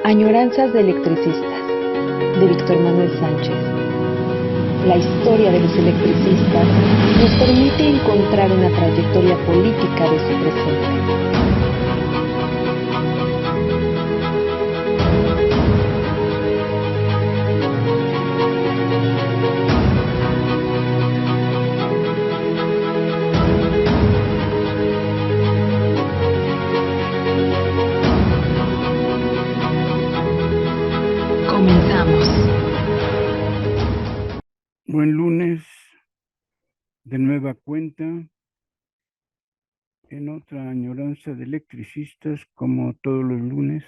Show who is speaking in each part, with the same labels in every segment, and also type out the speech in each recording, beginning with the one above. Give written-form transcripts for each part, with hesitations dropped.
Speaker 1: Añoranzas de electricistas, de Víctor Manuel Sánchez. La historia de los electricistas nos permite encontrar una trayectoria política de su presente. Comenzamos.
Speaker 2: Buen lunes, de nueva cuenta, en otra añoranza de electricistas, como todos los lunes,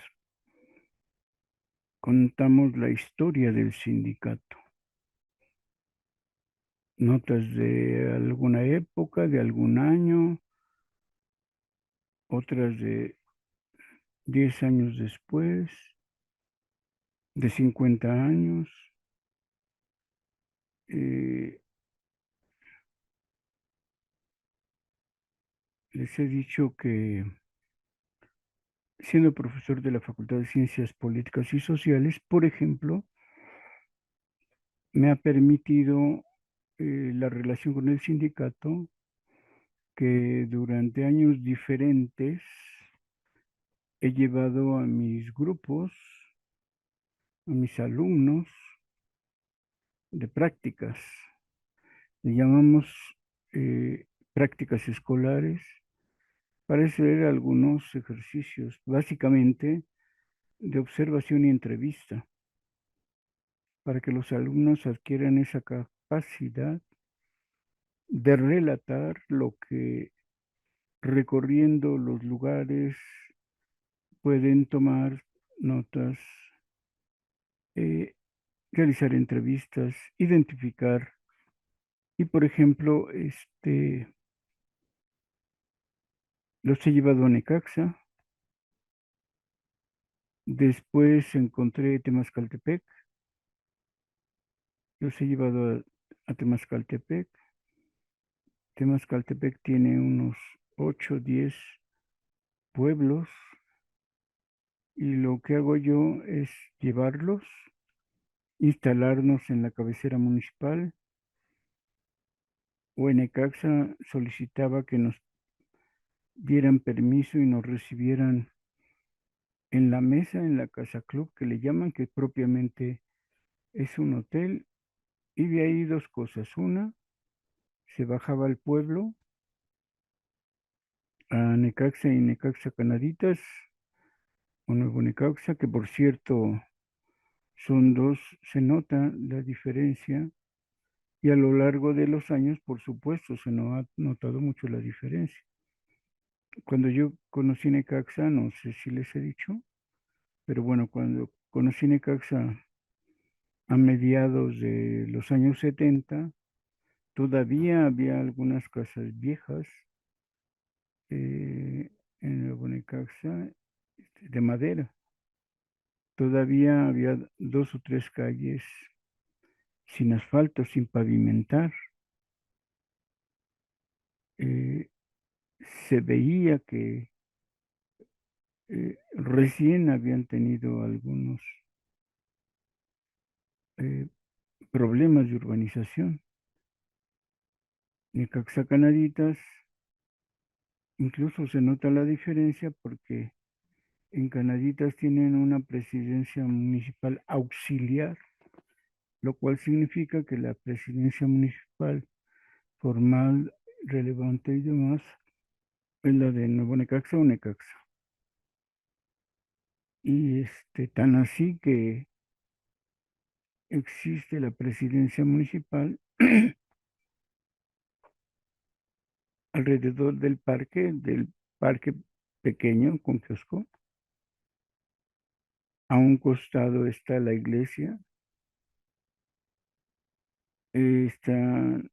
Speaker 2: contamos la historia del sindicato. Notas de alguna época, de algún año, otras de 10 años después, de 50 años. Les he dicho que siendo profesor de la Facultad de Ciencias Políticas y Sociales, por ejemplo, me ha permitido la relación con el sindicato que durante años diferentes he llevado a mis grupos, a mis alumnos de prácticas. Le llamamos prácticas escolares para hacer algunos ejercicios, básicamente de observación y entrevista, para que los alumnos adquieran esa capacidad de relatar lo que recorriendo los lugares pueden tomar notas, realizar entrevistas, identificar. Y por ejemplo, los he llevado a Necaxa, después encontré Temascaltepec, los he llevado a Temascaltepec. Temascaltepec tiene unos 8, 10 pueblos y lo que hago yo es llevarlos, instalarnos en la cabecera municipal, o en Necaxa solicitaba que nos dieran permiso y nos recibieran en la mesa, en la casa club que le llaman, que propiamente es un hotel, y de ahí dos cosas. Una, se bajaba al pueblo, a Necaxa y Necaxa Canaditas, o Nuevo Necaxa, que por cierto son dos, se nota la diferencia, y a lo largo de los años, por supuesto, se nos ha notado mucho la diferencia. Cuando yo conocí Necaxa, no sé si les he dicho, pero bueno, cuando conocí Necaxa a mediados de los años 70, todavía había algunas casas viejas en Nuevo Necaxa de madera. Todavía había 2 o 3 calles sin asfalto, sin pavimentar. Eh, Se veía que recién habían tenido algunos problemas de urbanización. Necaxa Canaditas, incluso se nota la diferencia porque en Canaditas tienen una presidencia municipal auxiliar, lo cual significa que la presidencia municipal formal, relevante y demás es la de Nuevo Necaxa o Necaxa. Y tan así que existe la presidencia municipal alrededor del parque pequeño con kiosco. A un costado está la iglesia, están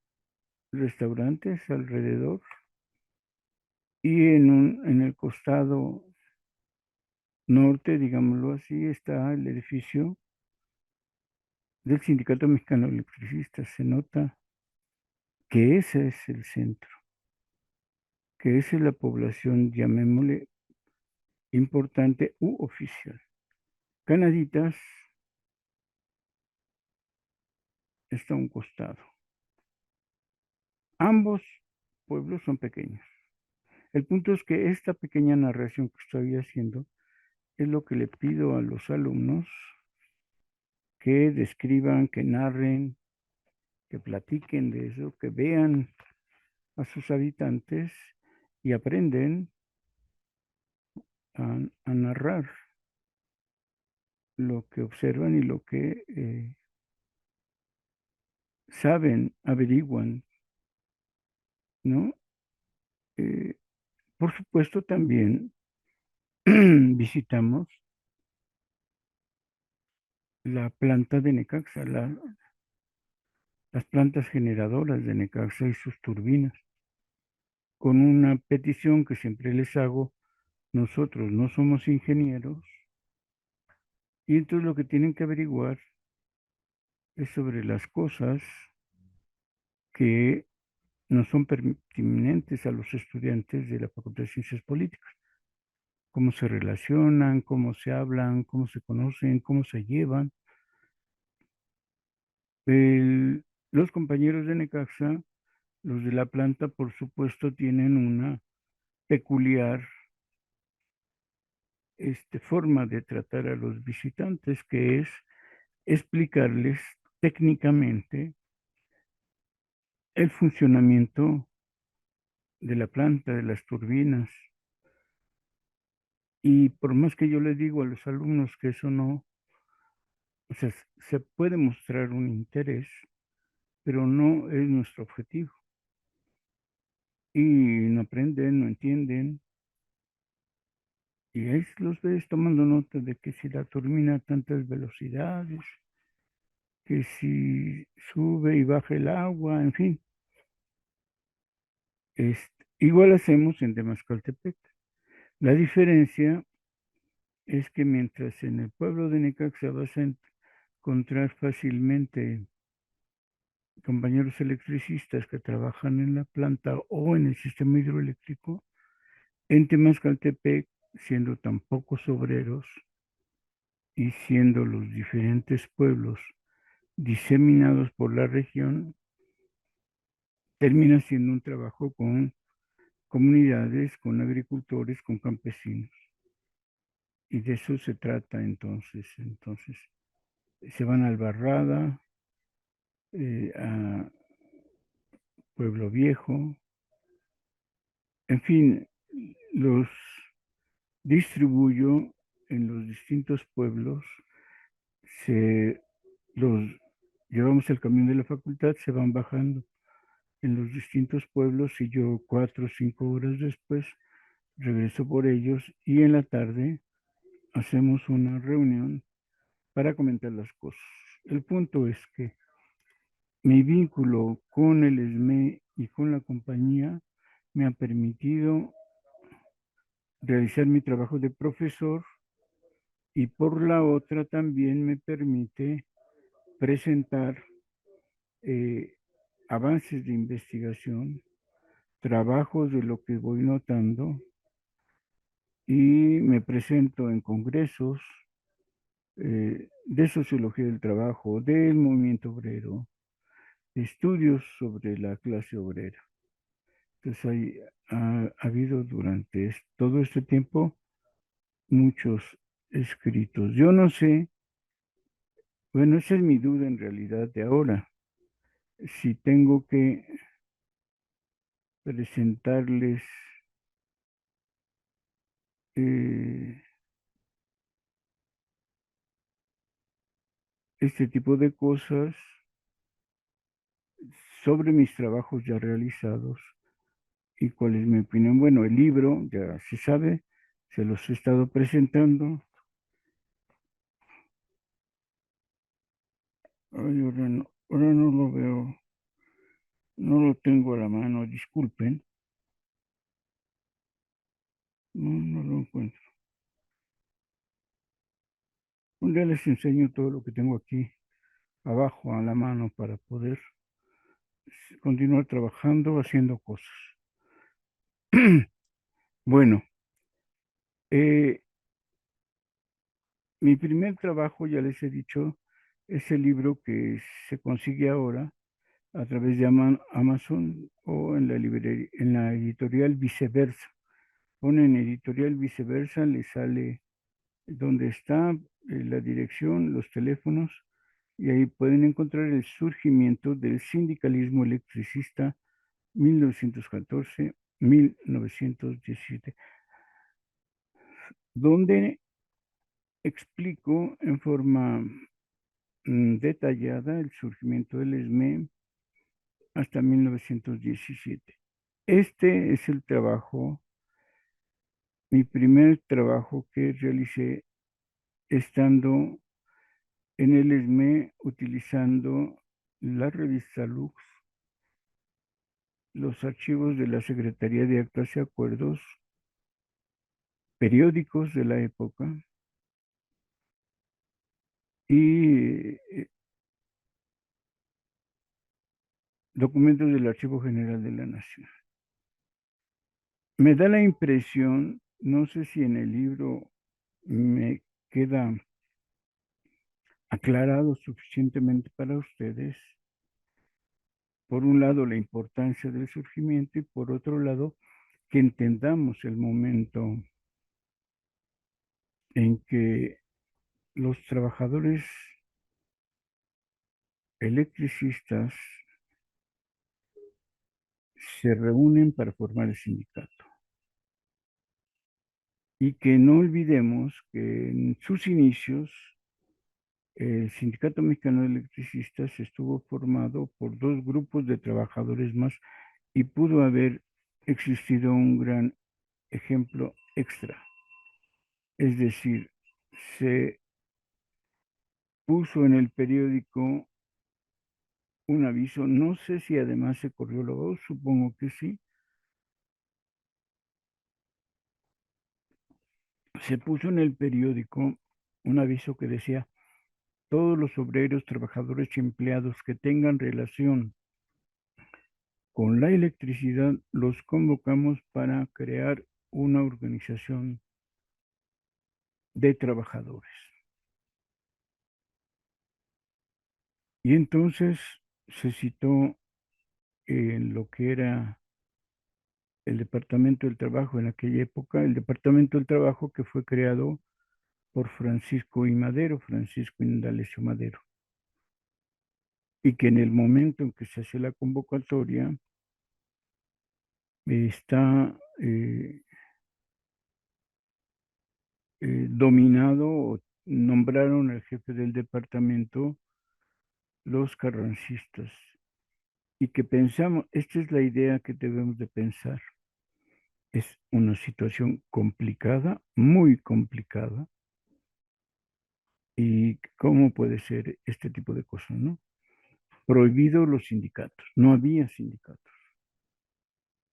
Speaker 2: restaurantes alrededor, y en el costado norte, digámoslo así, está el edificio del Sindicato Mexicano de Electricistas. Se nota que ese es el centro, que esa es la población, llamémosle, importante u oficial. Canaditas está a un costado. Ambos pueblos son pequeños. El punto es que esta pequeña narración que estoy haciendo es lo que le pido a los alumnos que describan, que narren, que platiquen de eso, que vean a sus habitantes y aprenden a narrar lo que observan y lo que saben, averiguan, ¿no? Eh, por supuesto, también visitamos la planta de Necaxa, las plantas generadoras de Necaxa y sus turbinas, con una petición que siempre les hago. Nosotros no somos ingenieros y entonces lo que tienen que averiguar es sobre las cosas que no son pertinentes a los estudiantes de la Facultad de Ciencias Políticas. Cómo se relacionan, cómo se hablan, cómo se conocen, cómo se llevan. Los compañeros de Necaxa, los de la planta, por supuesto, tienen una peculiar forma de tratar a los visitantes, que es explicarles técnicamente el funcionamiento de la planta, de las turbinas. Y por más que yo les digo a los alumnos que eso no, o sea, se puede mostrar un interés, pero no es nuestro objetivo. Y no aprenden, no entienden. Y ahí los ves tomando nota de que si la turbina a tantas velocidades, que si sube y baja el agua, en fin. Igual hacemos en Temascaltepec. La diferencia es que mientras en el pueblo de Necaxa vas a encontrar fácilmente compañeros electricistas que trabajan en la planta o en el sistema hidroeléctrico, en Temascaltepec, siendo tan pocos obreros y siendo los diferentes pueblos diseminados por la región, termina siendo un trabajo con comunidades, con agricultores, con campesinos. Y de eso se trata entonces. Entonces, se van a Albarrada, a Pueblo Viejo, en fin, los distribuyo en los distintos pueblos, los llevamos el camión de la facultad, se van bajando en los distintos pueblos y yo 4 o 5 horas después regreso por ellos y en la tarde hacemos una reunión para comentar las cosas. El punto es que mi vínculo con el SME y con la compañía me ha permitido realizar mi trabajo de profesor y por la otra también me permite presentar eh, avances de investigación, trabajos de lo que voy notando y me presento en congresos de sociología del trabajo, del movimiento obrero, estudios sobre la clase obrera. Entonces ha habido durante todo este tiempo muchos escritos. Yo no sé, bueno, esa es mi duda en realidad de ahora, si tengo que presentarles eh, este tipo de cosas sobre mis trabajos ya realizados y cuál es mi opinión. Bueno, el libro ya se sabe, se los he estado presentando. Ay, ahora no lo veo, no lo tengo a la mano, disculpen, no lo encuentro. Un día les enseño todo lo que tengo aquí abajo a la mano para poder continuar trabajando, haciendo cosas. Bueno, eh, Mi primer trabajo, ya les he dicho, es el libro que se consigue ahora a través de Amazon o en la librería, en la editorial Viceversa. Ponen editorial Viceversa, le sale donde está la dirección, los teléfonos, y ahí pueden encontrar el surgimiento del sindicalismo electricista 1914-1917, donde explico en forma detallada el surgimiento del ESME hasta 1917. Este es el trabajo, mi primer trabajo que realicé estando en el ESME utilizando la revista Lux, los archivos de la Secretaría de Actas y Acuerdos, periódicos de la época y documentos del Archivo General de la Nación. Me da la impresión, no sé si en el libro me queda aclarado suficientemente para ustedes, por un lado la importancia del surgimiento y por otro lado que entendamos el momento en que los trabajadores electricistas se reúnen para formar el sindicato. Y que no olvidemos que en sus inicios el Sindicato Mexicano de Electricistas estuvo formado por dos grupos de trabajadores más y pudo haber existido un gran ejemplo extra. Es decir, se puso en el periódico un aviso, no sé si además se corrió la voz, supongo que sí, se puso en el periódico un aviso que decía, todos los obreros, trabajadores y empleados que tengan relación con la electricidad, los convocamos para crear una organización de trabajadores. Y entonces se citó en lo que era el Departamento del Trabajo en aquella época, el Departamento del Trabajo que fue creado por Francisco I. Madero, Francisco Indalecio Madero, y que en el momento en que se hace la convocatoria está dominado o nombraron al jefe del departamento los carrancistas y que pensamos, esta es la idea que debemos de pensar, es una situación complicada, muy complicada, y cómo puede ser este tipo de cosas, ¿no? Prohibido los sindicatos, no había sindicatos.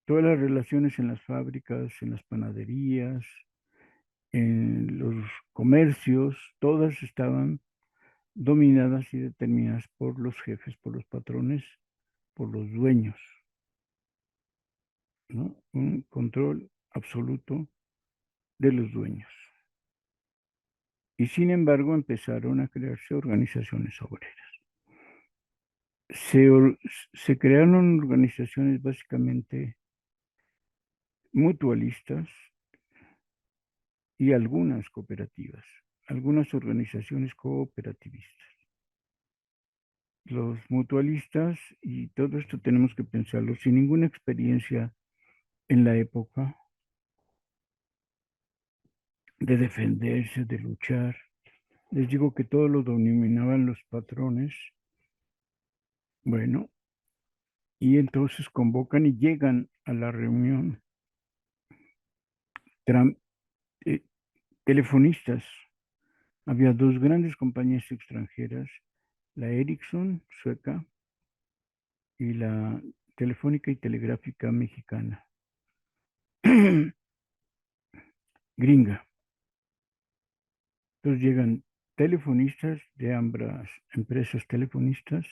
Speaker 2: Todas las relaciones en las fábricas, en las panaderías, en los comercios, todas estaban dominadas y determinadas por los jefes, por los patrones, por los dueños, ¿no? Un control absoluto de los dueños. Y sin embargo empezaron a crearse organizaciones obreras. Se, se crearon organizaciones básicamente mutualistas y algunas cooperativas, algunas organizaciones cooperativistas. Los mutualistas, y todo esto tenemos que pensarlo, sin ninguna experiencia en la época de defenderse, de luchar. Les digo que todo lo dominaban los patrones. Bueno, y entonces convocan y llegan a la reunión eh, telefonistas. Había dos grandes compañías extranjeras, la Ericsson sueca y la Telefónica y Telegráfica mexicana, gringa. Entonces llegan telefonistas de ambas empresas telefonistas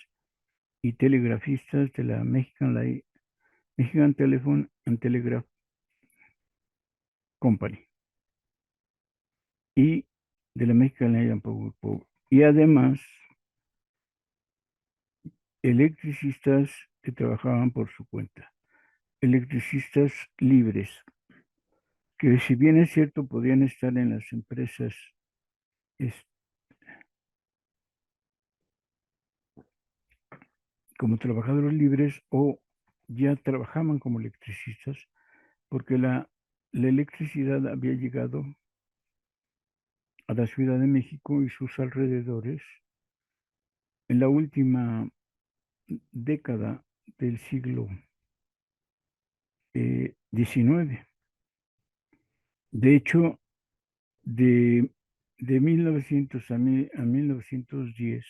Speaker 2: y telegrafistas de la Mexican Telephone and Telegraph Company. Y de la Mexican Lion Power. Y además, electricistas que trabajaban por su cuenta, electricistas libres, que si bien es cierto podían estar en las empresas como trabajadores libres o ya trabajaban como electricistas, porque la electricidad había llegado a la Ciudad de México y sus alrededores en la última década del siglo XIX. De hecho, de, de 1900 a 1910,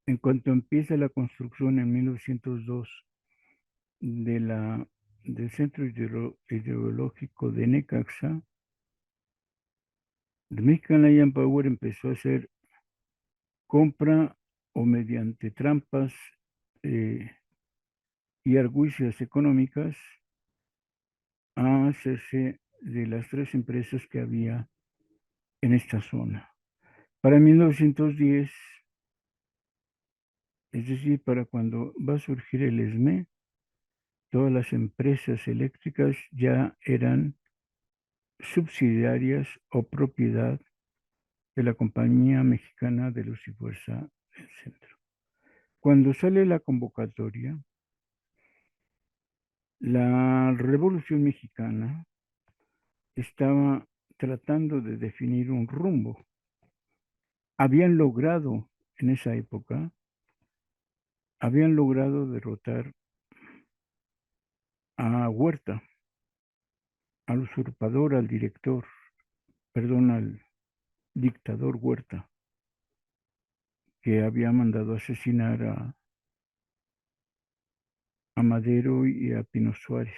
Speaker 2: en cuanto empieza la construcción en 1902 de del centro hidrológico de Necaxa, The Mexican Lion Power empezó a hacer compra o mediante trampas eh, y argucias económicas a hacerse de las tres empresas que había en esta zona. Para 1910, es decir, para cuando va a surgir el ESME, todas las empresas eléctricas ya eran subsidiarias o propiedad de la Compañía Mexicana de Luz y Fuerza del Centro. Cuando sale la convocatoria, la Revolución Mexicana estaba tratando de definir un rumbo. Habían logrado, en esa época, habían logrado derrotar a Huerta, al usurpador, al director, perdón, al dictador Huerta, que había mandado asesinar a Madero y a Pino Suárez,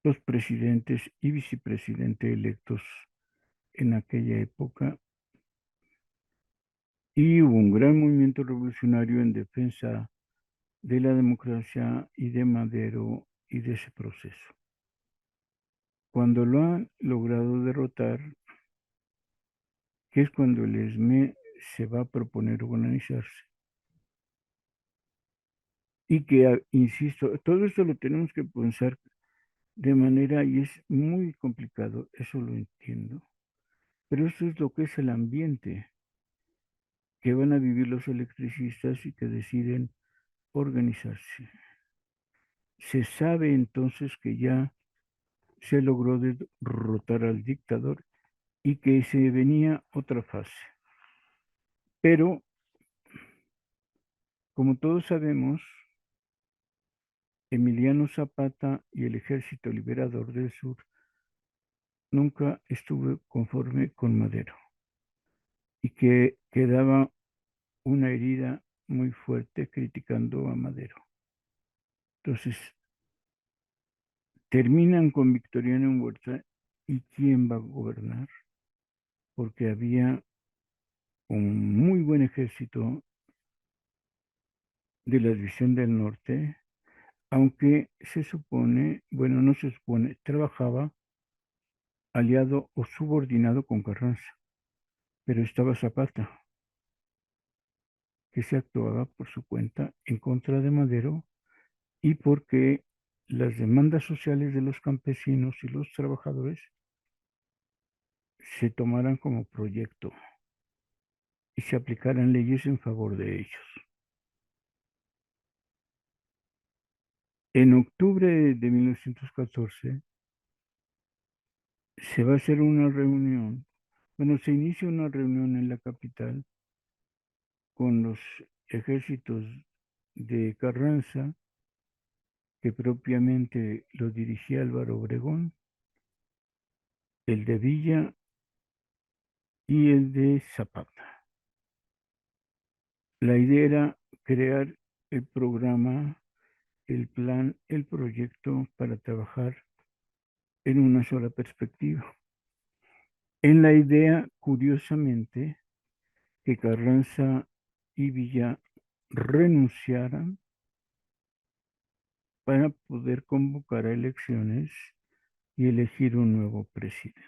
Speaker 2: los presidentes y vicepresidente electos en aquella época, y hubo un gran movimiento revolucionario en defensa de la democracia y de Madero y de ese proceso. Cuando lo han logrado derrotar, que es cuando el ESME se va a proponer organizarse, y que, insisto, todo esto lo tenemos que pensar de manera, y es muy complicado, eso lo entiendo, pero esto es lo que es el ambiente que van a vivir los electricistas y que deciden organizarse. Se sabe entonces que ya se logró derrotar al dictador y que se venía otra fase. Pero, como todos sabemos, Emiliano Zapata y el Ejército Liberador del Sur nunca estuvo conforme con Madero y que quedaba una herida muy fuerte criticando a Madero. Entonces, terminan con Victoriano Huerta y quién va a gobernar, porque había un muy buen ejército de la División del Norte, aunque se supone, bueno, no se supone, trabajaba aliado o subordinado con Carranza, pero estaba Zapata, que se actuaba por su cuenta en contra de Madero y porque las demandas sociales de los campesinos y los trabajadores se tomaran como proyecto y se aplicaran leyes en favor de ellos. En octubre de 1914 se va a hacer una reunión, bueno, se inicia una reunión en la capital con los ejércitos de Carranza, que propiamente lo dirigía Álvaro Obregón, el de Villa y el de Zapata. La idea era crear el programa, el plan, el proyecto para trabajar en una sola perspectiva. En la idea, curiosamente, que Carranza y Villa renunciaran para poder convocar a elecciones y elegir un nuevo presidente.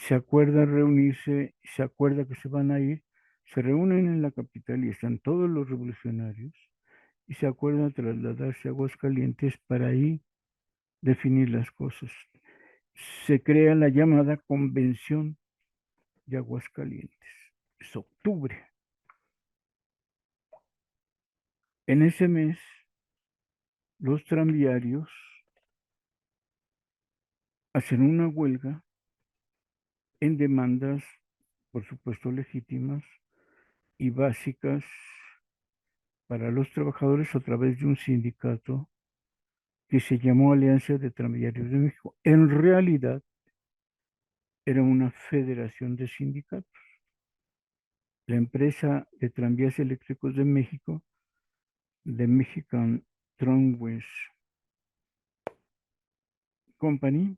Speaker 2: se acuerda reunirse, se acuerda que se van a ir, se reúnen en la capital y están todos los revolucionarios y se acuerdan trasladarse a Aguascalientes para ahí definir las cosas. Se crea la llamada Convención de Aguascalientes. Es octubre. En ese mes, los tranviarios hacen una huelga en demandas, por supuesto, legítimas y básicas para los trabajadores a través de un sindicato que se llamó Alianza de Tranviarios de México. En realidad, era una federación de sindicatos. La empresa de tranvías eléctricos de México, The Mexican Tramways Company,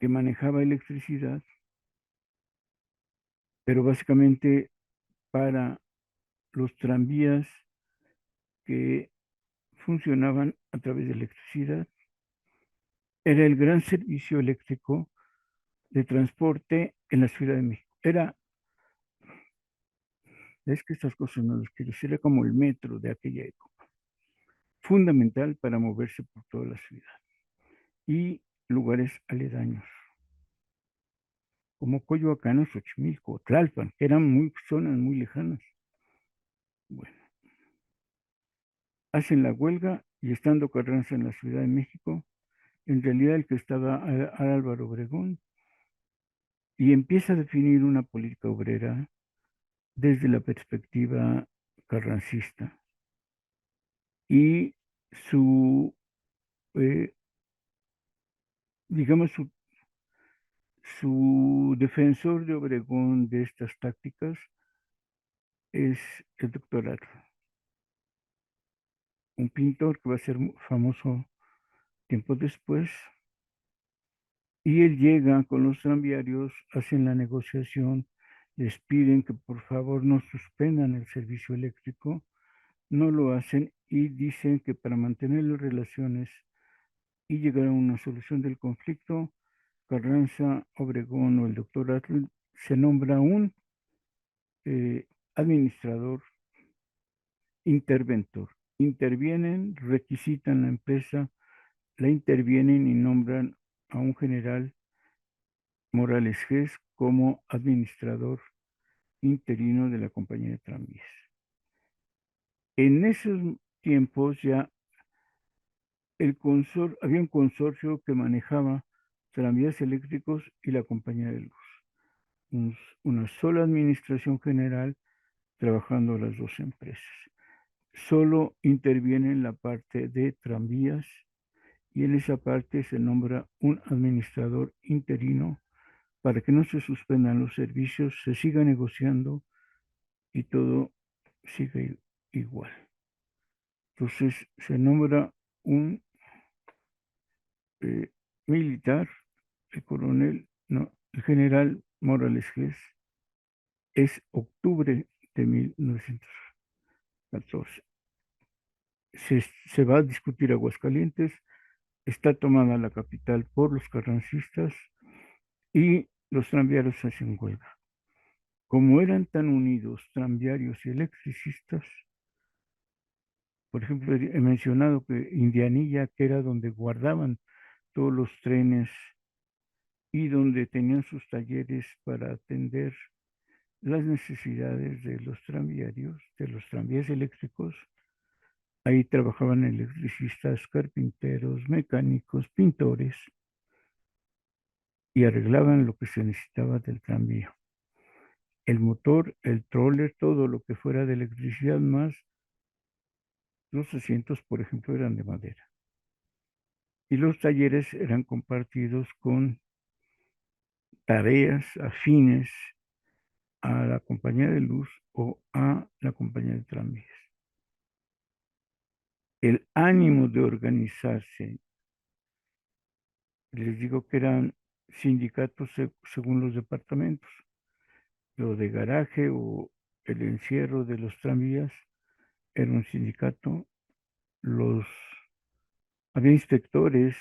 Speaker 2: que manejaba electricidad, pero básicamente para los tranvías que funcionaban a través de electricidad. Era el gran servicio eléctrico de transporte en la Ciudad de México. Es que estas cosas no las quiero decir, era como el metro de aquella época, fundamental para moverse por toda la ciudad y lugares aledaños, como Coyoacán o Xochimilco, Tlalpan, que eran zonas muy lejanas. Bueno, hacen la huelga y estando Carranza en la Ciudad de México, en realidad el que estaba era Álvaro Obregón, y empieza a definir una política obrera desde la perspectiva carrancista. Y su, eh, digamos, su defensor de Obregón de estas tácticas es el doctor Atl, un pintor que va a ser famoso tiempo después. Y él llega con los tranviarios, hacen la negociación, les piden que por favor no suspendan el servicio eléctrico, no lo hacen y dicen que para mantener las relaciones y llegar a una solución del conflicto, Carranza, Obregón o el doctor Atl se nombra un administrador interventor. Intervienen, requisitan la empresa, la intervienen y nombran a un general Morales Gess como administrador interino de la compañía de tranvías. En esos tiempos ya había un consorcio que manejaba tranvías eléctricos y la compañía de luz. Una sola administración general trabajando las dos empresas. Solo interviene en la parte de tranvías y en esa parte se nombra un administrador interino para que no se suspendan los servicios, se siga negociando y todo siga igual. Entonces se nombra un militar, el coronel, no, el general Morales Gess, es octubre de 1914. Se va a discutir Aguascalientes, está tomada la capital por los carrancistas y los tranviarios hacen huelga. Como eran tan unidos tranviarios y electricistas, por ejemplo, he mencionado que Indianilla, que era donde guardaban todos los trenes y donde tenían sus talleres para atender las necesidades de los tranviarios, de los tranvías eléctricos. Ahí trabajaban electricistas, carpinteros, mecánicos, pintores y arreglaban lo que se necesitaba del tranvía. El motor, el troller, todo lo que fuera de electricidad más los asientos, por ejemplo, eran de madera. Y los talleres eran compartidos con tareas afines a la compañía de luz o a la compañía de tranvías. El ánimo de organizarse, les digo que eran sindicatos según los departamentos, lo de garaje o el encierro de los tranvías era un sindicato, había inspectores,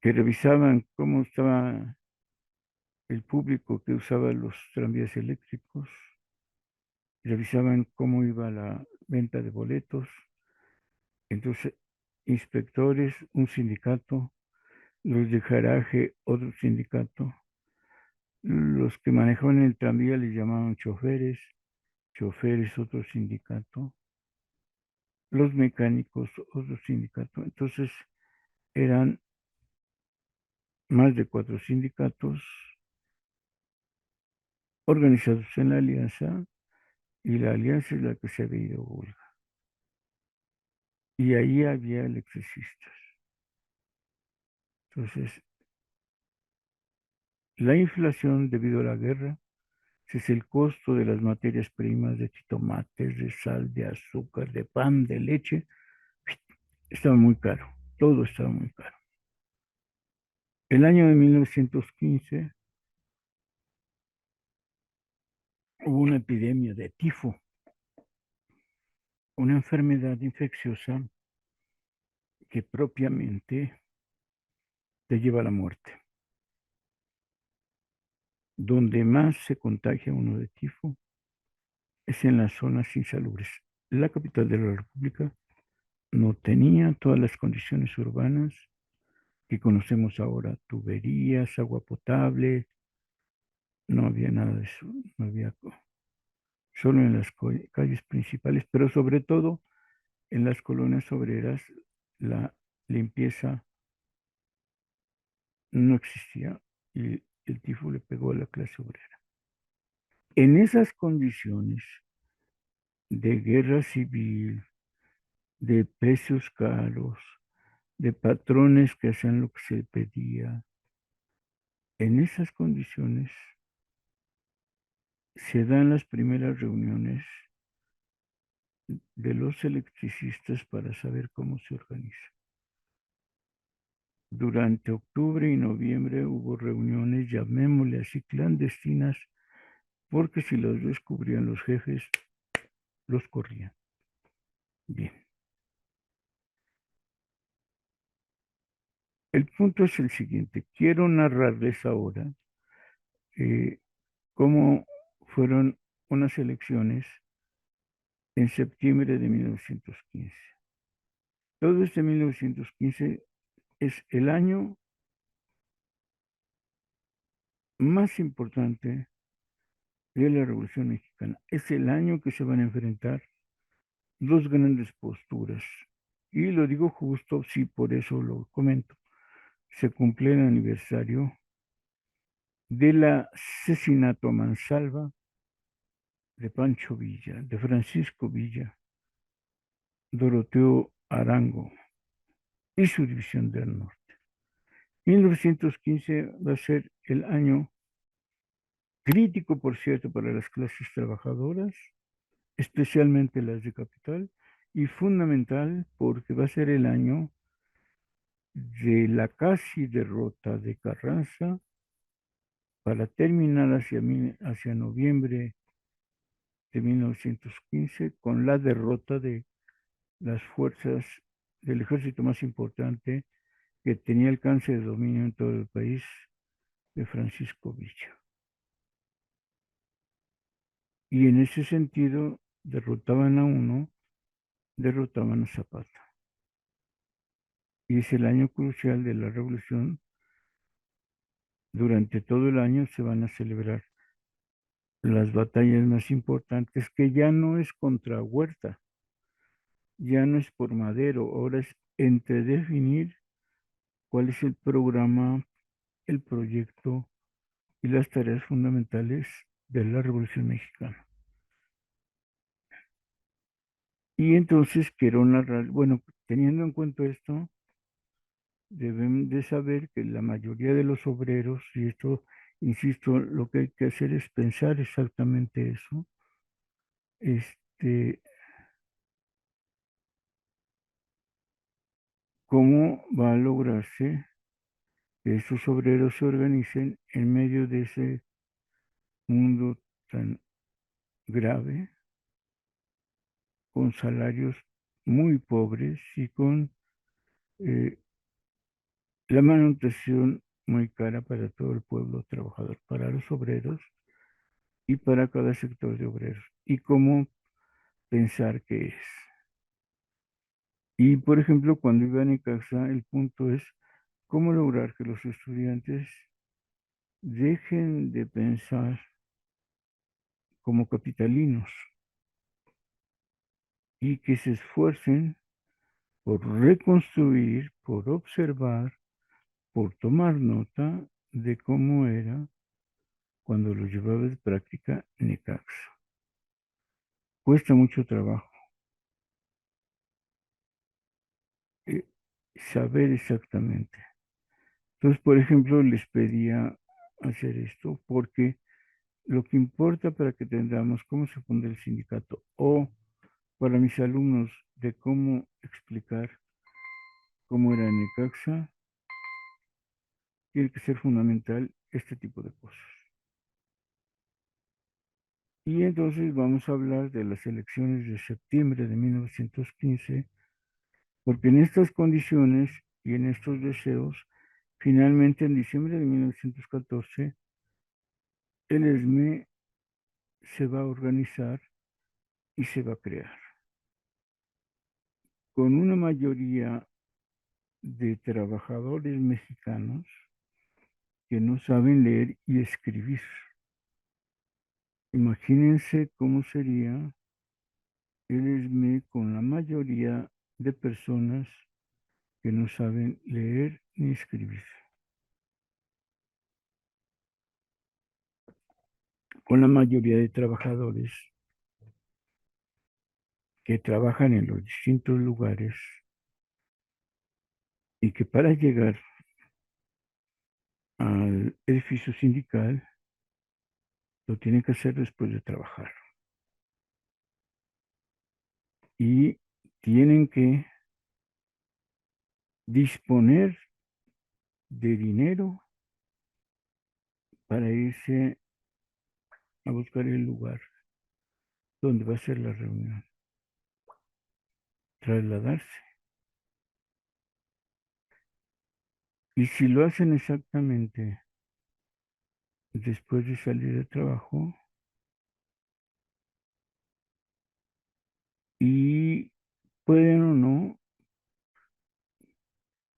Speaker 2: que revisaban cómo estaba el público que usaba los tranvías eléctricos, revisaban cómo iba la venta de boletos. Entonces, inspectores, un sindicato, los de garaje, otro sindicato, los que manejaban el tranvía les llamaban choferes, choferes, otro sindicato, los mecánicos, otro sindicato. Entonces, eran más de 4 sindicatos organizados en la alianza, y la alianza es la que se había ido a huelga. Y ahí había electricistas. Entonces, la inflación debido a la guerra, ese es el costo de las materias primas, de jitomates, de sal, de azúcar, de pan, de leche, estaba muy caro, todo estaba muy caro. El año de 1915 hubo una epidemia de tifo, una enfermedad infecciosa que propiamente te lleva a la muerte. Donde más se contagia uno de tifo es en las zonas insalubres. La capital de la República no tenía todas las condiciones urbanas que conocemos ahora, tuberías, agua potable, no había nada de eso, no había, solo en las calles principales, pero sobre todo en las colonias obreras, la limpieza no existía y el tifo le pegó a la clase obrera. En esas condiciones de guerra civil, de precios caros, de patrones que hacían lo que se pedía, en esas condiciones se dan las primeras reuniones de los electricistas para saber cómo se organiza. Durante octubre y noviembre hubo reuniones, llamémosle así, clandestinas, porque si los descubrían los jefes, los corrían. Bien. El punto es el siguiente. Quiero narrarles ahora eh, cómo fueron unas elecciones en septiembre de 1915. Todo este 1915 es el año más importante de la Revolución Mexicana. Es el año que se van a enfrentar dos grandes posturas. Y lo digo justo, sí, por eso lo comento. Se cumple el aniversario del asesinato a mansalva de Pancho Villa, de Francisco Villa, Doroteo Arango y su división del norte. 1915 va a ser el año crítico, por cierto, para las clases trabajadoras, especialmente las de capital, y fundamental porque va a ser el año de la casi derrota de Carranza para terminar hacia noviembre de 1915 con la derrota de las fuerzas del ejército más importante que tenía alcance de dominio en todo el país, de Francisco Villa. Y en ese sentido, derrotaban a uno, derrotaban a Zapata. Y es el año crucial de la revolución. Durante todo el año se van a celebrar las batallas más importantes, que ya no es contra Huerta, ya no es por Madero, ahora es entre definir cuál es el programa, el proyecto y las tareas fundamentales de la Revolución Mexicana. Y entonces quiero narrar, bueno, teniendo en cuenta esto, deben de saber que la mayoría de los obreros, y esto, insisto, lo que hay que hacer es pensar exactamente eso, este, cómo va a lograrse que esos obreros se organicen en medio de ese mundo tan grave, con salarios muy pobres y con la manutención muy cara para todo el pueblo trabajador, para los obreros y para cada sector de obreros. Y cómo pensar que es. Y por ejemplo, cuando iba a Necaxa, el punto es cómo lograr que los estudiantes dejen de pensar como capitalinos y que se esfuercen por reconstruir, por observar, por tomar nota de cómo era cuando lo llevaba de práctica Necaxa. Cuesta mucho trabajo eh, saber exactamente. Entonces, por ejemplo, les pedía hacer esto porque lo que importa para que tengamos cómo se funda el sindicato o para mis alumnos de cómo explicar cómo era Necaxa, tiene que ser fundamental este tipo de cosas. Y entonces vamos a hablar de las elecciones de septiembre de 1915, porque en estas condiciones y en estos deseos, finalmente en diciembre de 1914, el ESME se va a organizar y se va a crear con una mayoría de trabajadores mexicanos que no saben leer y escribir. Imagínense cómo sería el ESME con la mayoría de personas que no saben leer ni escribir, con la mayoría de trabajadores que trabajan en los distintos lugares y que para llegar al edificio sindical lo tienen que hacer después de trabajar. Y tienen que disponer de dinero para irse a buscar el lugar donde va a ser la reunión, trasladarse. Y si lo hacen exactamente después de salir de trabajo y pueden o no,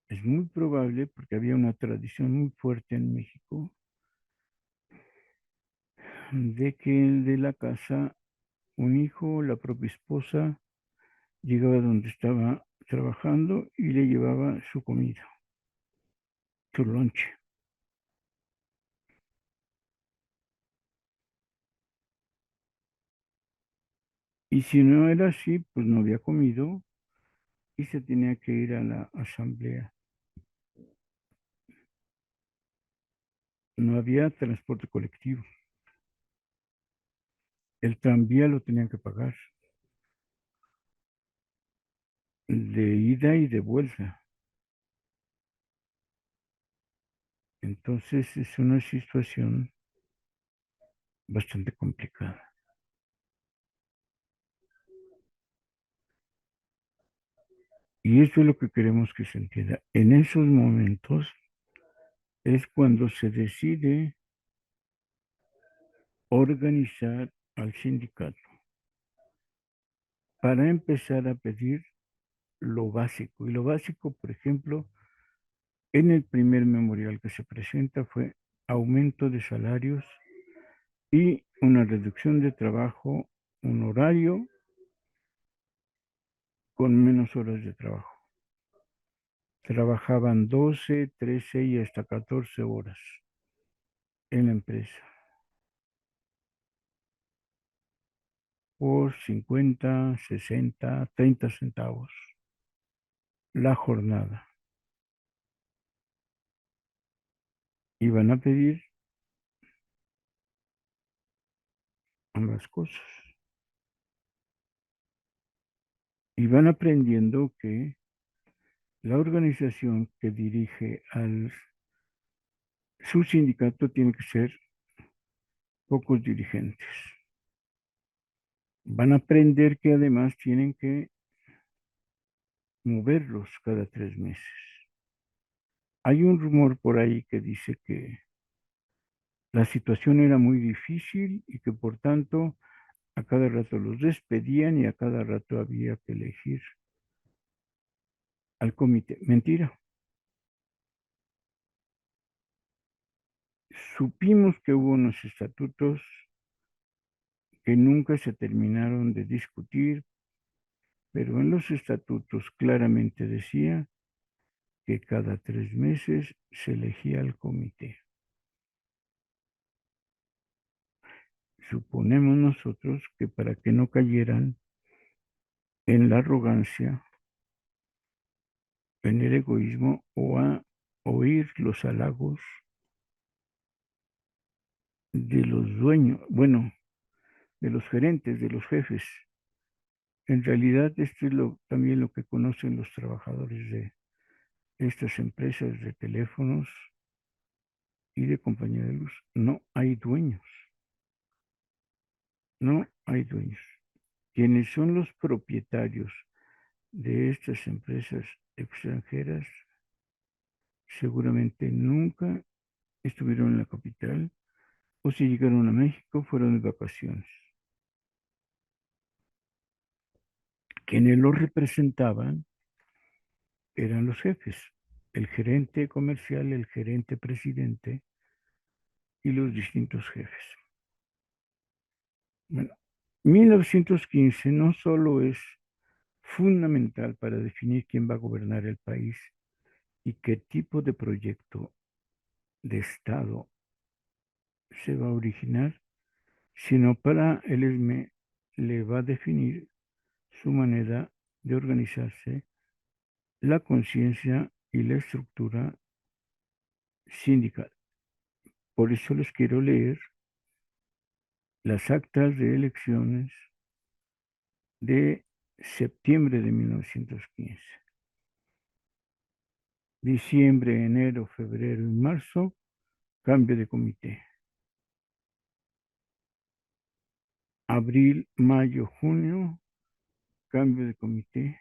Speaker 2: es muy probable porque había una tradición muy fuerte en México de que el de la casa, un hijo, la propia esposa, llegaba donde estaba trabajando y le llevaba su comida, su lonche. Y si no era así, pues no había comido y se tenía que ir a la asamblea. No había transporte colectivo. El tranvía lo tenían que pagar de ida y de vuelta. Entonces es una situación bastante complicada. Y eso es lo que queremos que se entienda. En esos momentos es cuando se decide organizar al sindicato para empezar a pedir lo básico. Y lo básico, por ejemplo, en el primer memorial que se presenta fue aumento de salarios y una reducción de trabajo, un horario con menos horas de trabajo. Trabajaban 12, 13 y hasta 14 horas en la empresa por 50, 60, 30 centavos la jornada. Iban a pedir ambas cosas. Iban aprendiendo que la organización que dirige al su sindicato tiene que ser pocos dirigentes. Van a aprender que además tienen que moverlos cada 3 meses. Hay un rumor por ahí que dice que la situación era muy difícil y que por tanto a cada rato los despedían y a cada rato había que elegir al comité. Mentira. Supimos que hubo unos estatutos que nunca se terminaron de discutir, pero en los estatutos claramente decía que cada 3 meses se elegía al comité. Suponemos nosotros que para que no cayeran en la arrogancia, en el egoísmo o a oír los halagos de los dueños, bueno, de los gerentes, de los jefes. En realidad, esto es también lo que conocen los trabajadores de estas empresas de teléfonos y de compañía de luz. No hay dueños, no hay dueños. Quienes son los propietarios de estas empresas extranjeras seguramente nunca estuvieron en la capital o si llegaron a México fueron de vacaciones. Quienes los representaban eran los jefes, el gerente comercial, el gerente presidente y los distintos jefes. Bueno, 1915 no solo es fundamental para definir quién va a gobernar el país y qué tipo de proyecto de Estado se va a originar, sino para el ESME le va a definir su manera de organizarse, la conciencia y la estructura sindical. Por eso les quiero leer las actas de elecciones de septiembre de 1915. Diciembre, enero, febrero y marzo, cambio de comité. Abril, mayo, junio, cambio de comité.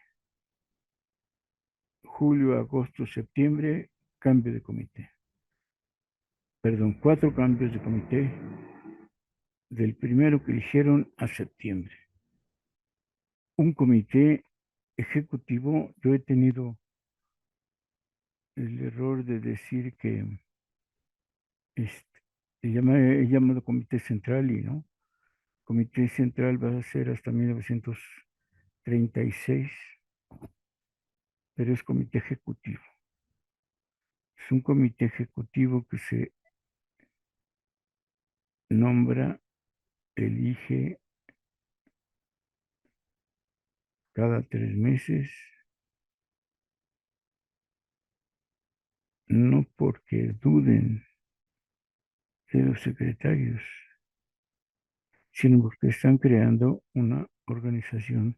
Speaker 2: Julio, agosto, septiembre, cambio de comité. Perdón, 4 cambios de comité del primero que eligieron a septiembre. Un comité ejecutivo, yo he tenido el error de decir que he llamado comité central y no. Comité central va a ser hasta 1936, pero es comité ejecutivo. Es un comité ejecutivo que se nombra, elige cada 3 meses, no porque duden de los secretarios, sino porque están creando una organización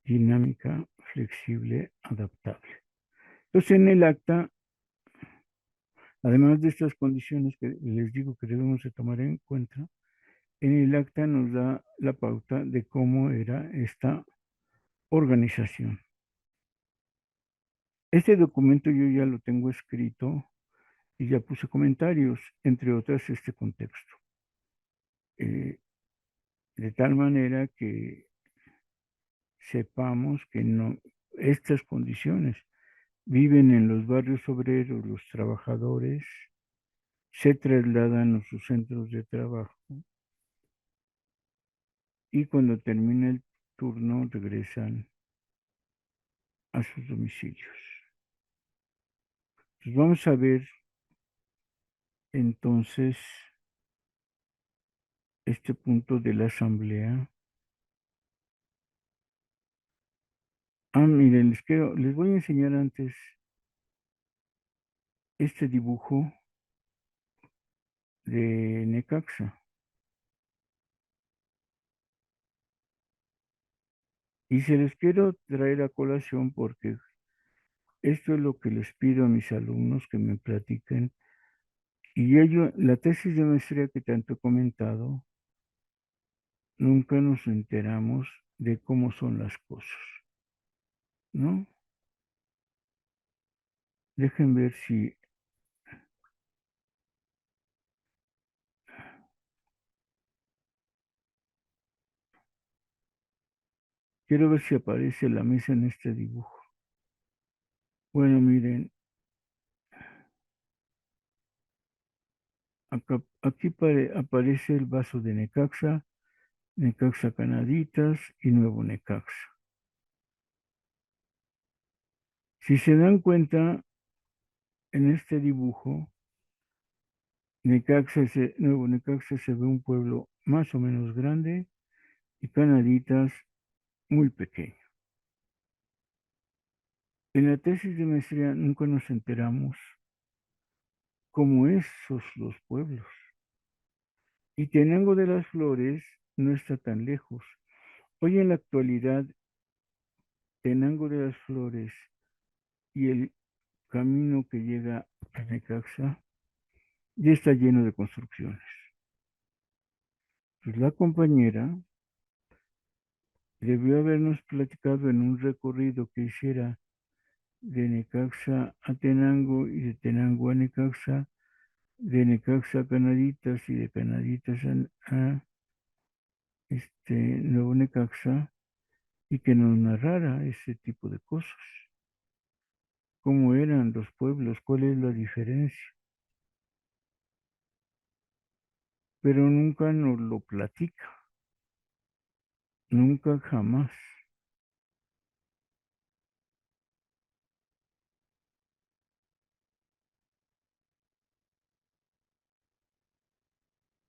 Speaker 2: dinámica, flexible, adaptable. Entonces, en el acta, además de estas condiciones que les digo que debemos de tomar en cuenta, en el acta nos da la pauta de cómo era esta organización. Este documento yo ya lo tengo escrito y ya puse comentarios, entre otras este contexto. De tal manera que sepamos que no, estas condiciones viven en los barrios obreros, los trabajadores se trasladan a sus centros de trabajo y cuando termina el turno regresan a sus domicilios. Pues vamos a ver entonces este punto de la asamblea. Miren, les voy a enseñar antes este dibujo de Necaxa. Y se les quiero traer a colación porque esto es lo que les pido a mis alumnos que me platiquen. Y ello, la tesis de maestría que tanto he comentado, nunca nos enteramos de cómo son las cosas, ¿no? Dejen ver si... Quiero ver si aparece la mesa en este dibujo. Bueno, miren, aquí aparece el vaso de Necaxa, Necaxa Canaditas y Nuevo Necaxa. Si se dan cuenta, en este dibujo, Nuevo Necaxa se ve un pueblo más o menos grande y Canaditas muy pequeño. En la tesis de maestría nunca nos enteramos cómo esos los pueblos. Y Tenango de las Flores no está tan lejos. Hoy en la actualidad, Tenango de las Flores y el camino que llega a Necaxa ya está lleno de construcciones. Pues la compañera debió habernos platicado en un recorrido que hiciera de Necaxa a Tenango y de Tenango a Necaxa, de Necaxa a Canaditas y de Canaditas a Nuevo Necaxa y que nos narrara ese tipo de cosas. ¿Cómo eran los pueblos? ¿Cuál es la diferencia? Pero nunca nos lo platica, nunca jamás.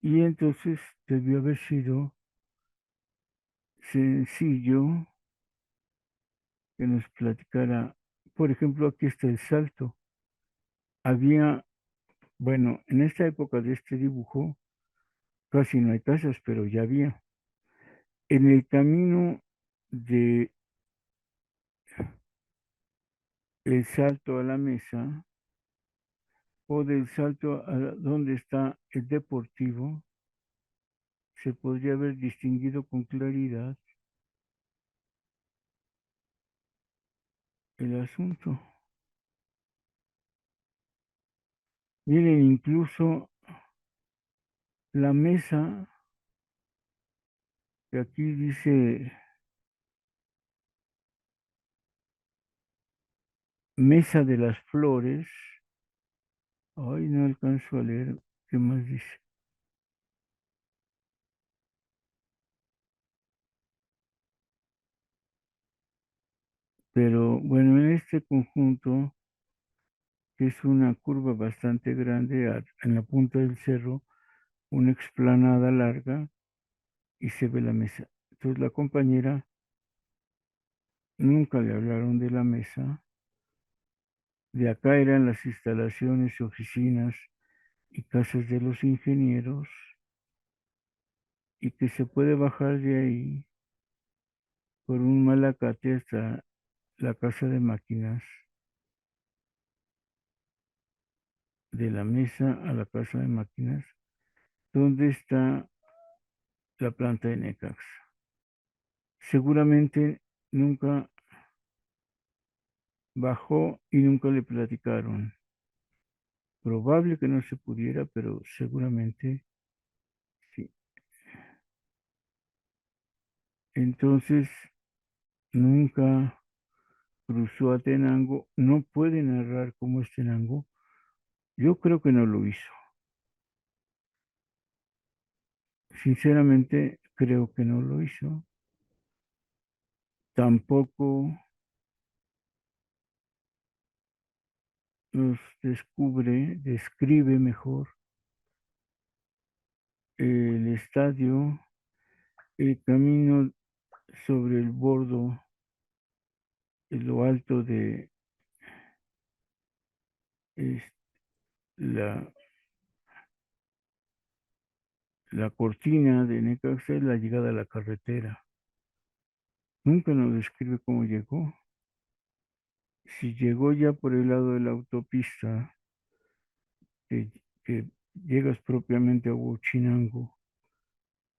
Speaker 2: Y entonces debió haber sido sencillo que nos platicara. Por ejemplo, aquí está el Salto. Había, bueno, en esta época de este dibujo casi no hay casas, pero ya había. En el camino de el Salto a la Mesa o del Salto a donde está el Deportivo, se podría haber distinguido con claridad el asunto. Miren, incluso la mesa, que aquí dice Mesa de las Flores. Ay, no alcanzo a leer qué más dice. Pero bueno, en este conjunto, que es una curva bastante grande, en la punta del cerro, una explanada larga y se ve la mesa. Entonces la compañera nunca le hablaron de la mesa. De acá eran las instalaciones, oficinas y casas de los ingenieros y que se puede bajar de ahí por un malacate hasta la casa de máquinas, de la mesa a la casa de máquinas, donde está la planta de Necaxa. Seguramente nunca bajó y nunca le platicaron. Probable que no se pudiera, pero seguramente sí. Entonces, nunca cruzó a Tenango. No puede narrar cómo es Tenango. Yo creo que no lo hizo. Sinceramente, creo que no lo hizo. Tampoco nos describe mejor el estadio, el camino sobre el bordo, en lo alto de es- la, la cortina de Necaxa, la llegada a la carretera. Nunca nos describe cómo llegó. Si llegó ya por el lado de la autopista, que, que llegas propiamente a Huachinango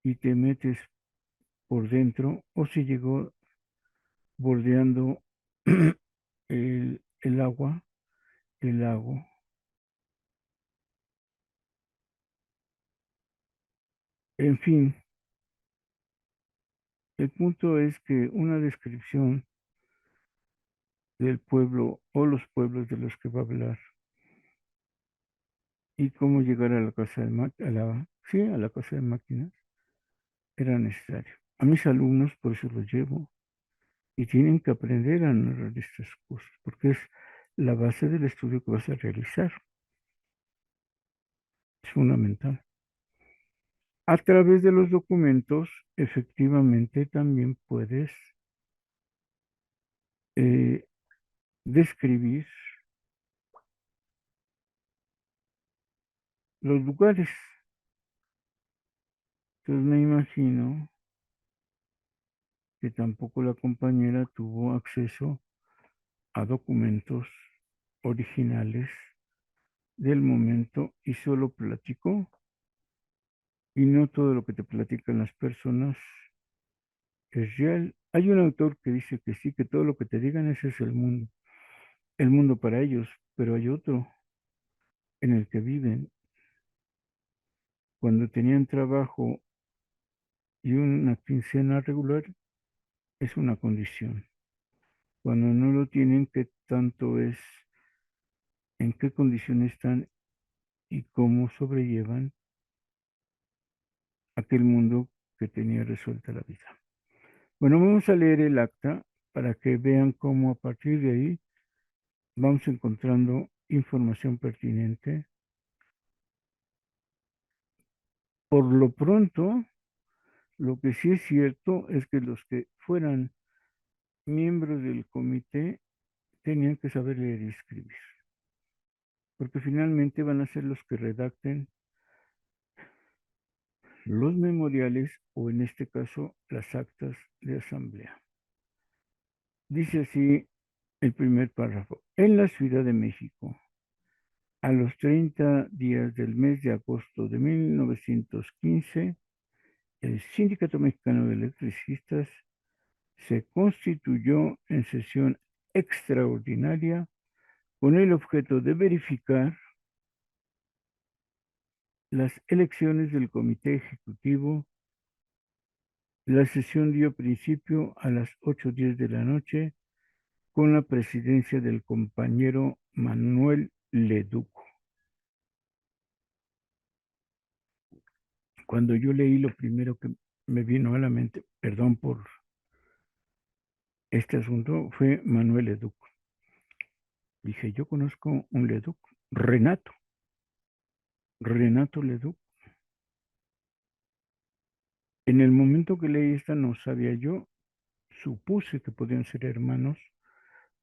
Speaker 2: y te metes por dentro, o si llegó bordeando el agua el lago. En fin, el punto es que una descripción del pueblo o los pueblos de los que va a hablar y cómo llegar a la casa de sí, a la casa de máquinas era necesario. A mis alumnos por eso los llevo y tienen que aprender a narrar estas cosas porque es la base del estudio que vas a realizar. Es fundamental. A través de los documentos, efectivamente, también puedes eh, describir los lugares. Entonces me imagino que tampoco la compañera tuvo acceso a documentos originales del momento y solo platicó. Y no todo lo que te platican las personas es real. Hay un autor que dice que sí, que todo lo que te digan ese es el mundo para ellos, pero hay otro en el que viven. Cuando tenían trabajo y una quincena regular, es una condición. Cuando no lo tienen, ¿qué tanto es, en qué condiciones están y cómo sobrellevan aquel mundo que tenía resuelta la vida? Bueno, vamos a leer el acta para que vean cómo a partir de ahí vamos encontrando información pertinente. Por lo pronto, lo que sí es cierto es que los que fueran miembros del comité tenían que saber leer y escribir, porque finalmente van a ser los que redacten los memoriales o en este caso las actas de asamblea. Dice así el primer párrafo. En la Ciudad de México, a los 30 días del mes de agosto de 1915, el Sindicato Mexicano de Electricistas se constituyó en sesión extraordinaria con el objeto de verificar las elecciones del Comité Ejecutivo. La sesión dio principio a las 8:10 de la noche con la presidencia del compañero Manuel Leduc. Cuando yo leí lo primero que me vino a la mente, perdón por este asunto, fue Manuel Leduc. Dije, yo conozco un Leduc, Renato Leduc. En el momento que leí esta no sabía yo, supuse que podían ser hermanos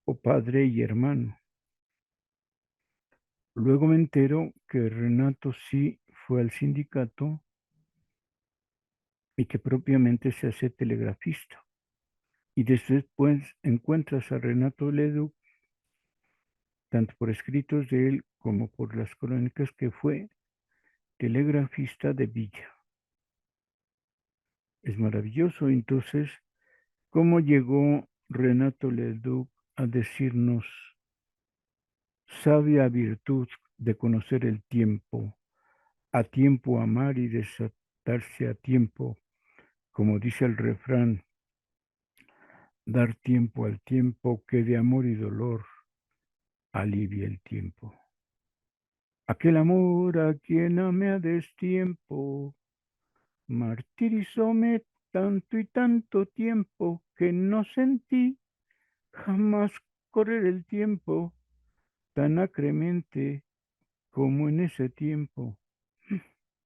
Speaker 2: o padre y hermano. Luego me entero que Renato sí fue al sindicato y que propiamente se hace telegrafista. Y después pues, encuentras a Renato Leduc, tanto por escritos de él como por las crónicas, que fue telegrafista de Villa. Es maravilloso. Entonces, ¿cómo llegó Renato Leduc a decirnos sabia virtud de conocer el tiempo, a tiempo amar y desatarse a tiempo, como dice el refrán, dar tiempo al tiempo que de amor y dolor alivia el tiempo? Aquel amor a quien amé a destiempo, martirizóme tanto y tanto tiempo que no sentí jamás correr el tiempo tan acremente como en ese tiempo.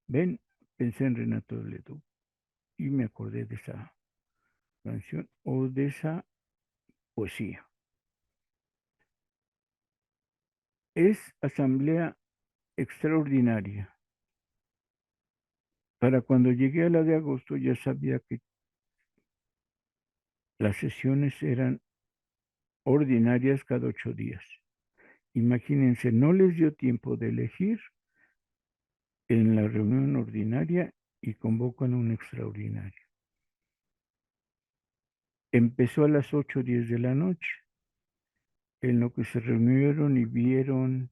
Speaker 2: Ven, pensé en Renato Leduc y me acordé de esa canción o de esa poesía. Es asamblea extraordinaria. Para cuando llegué a la de agosto ya sabía que las sesiones eran ordinarias cada 8 días. Imagínense, no les dio tiempo de elegir en la reunión ordinaria y convocan un extraordinario. Empezó a las 8:10 de la noche. en lo que se reunieron y vieron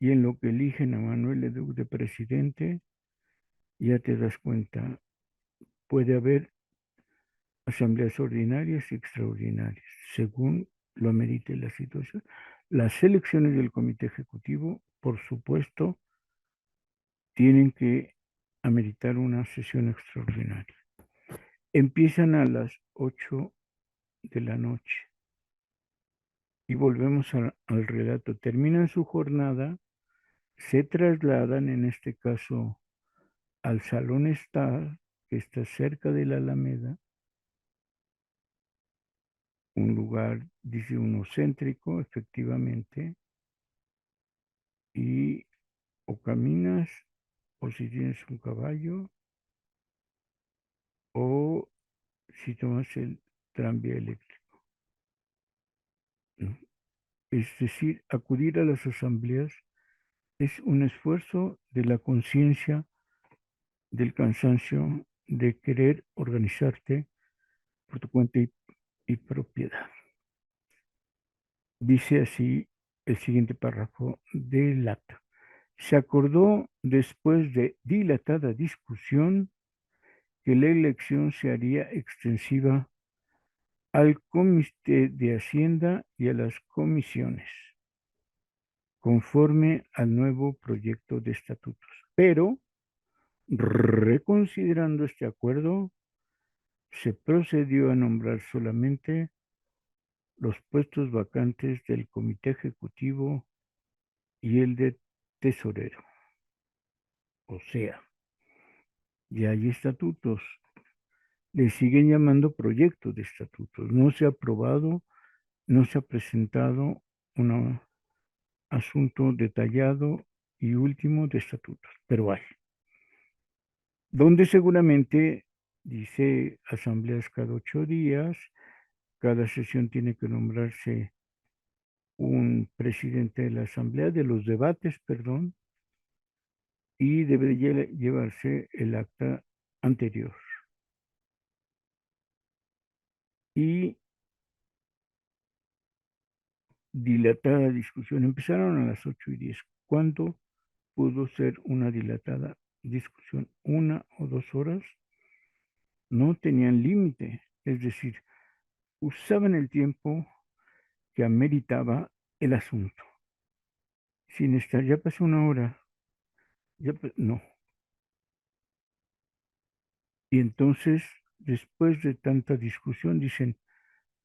Speaker 2: y en lo que eligen a Manuel Leduc de presidente, ya te das cuenta, puede haber asambleas ordinarias y extraordinarias, según lo amerite la situación. Las elecciones del comité ejecutivo, por supuesto, tienen que ameritar una sesión extraordinaria. Empiezan a las 8 de la noche y volvemos al relato. Terminan su jornada, se trasladan, en este caso, al Salón Star, que está cerca de la Alameda, un lugar, dice uno, céntrico, efectivamente, y o caminas, o si tienes un caballo, o si tomas el tranvía eléctrico, ¿no? Es decir, acudir a las asambleas es un esfuerzo de la conciencia, del cansancio, de querer organizarte por tu cuenta y propiedad. Dice así el siguiente párrafo del acta. Se acordó, después de dilatada discusión, que la elección se haría extensiva al Comité de Hacienda y a las comisiones, conforme al nuevo proyecto de estatutos. Pero, reconsiderando este acuerdo, se procedió a nombrar solamente los puestos vacantes del Comité Ejecutivo y el de Tesorero. O sea, ya hay estatutos, le siguen llamando proyecto de estatutos. No se ha aprobado, no se ha presentado un asunto detallado y último de estatutos, pero hay. Donde seguramente dice asambleas cada 8 días, cada sesión tiene que nombrarse un presidente de la asamblea, de los debates, perdón, y debe llevarse el acta anterior. Y dilatada discusión. Empezaron a las 8:10. ¿Cuándo pudo ser una dilatada discusión? 1 o 2 horas. No tenían límite. Es decir, usaban el tiempo que ameritaba el asunto. Sin estar, ya pasó 1 hora. No. Y entonces, después de tanta discusión, dicen,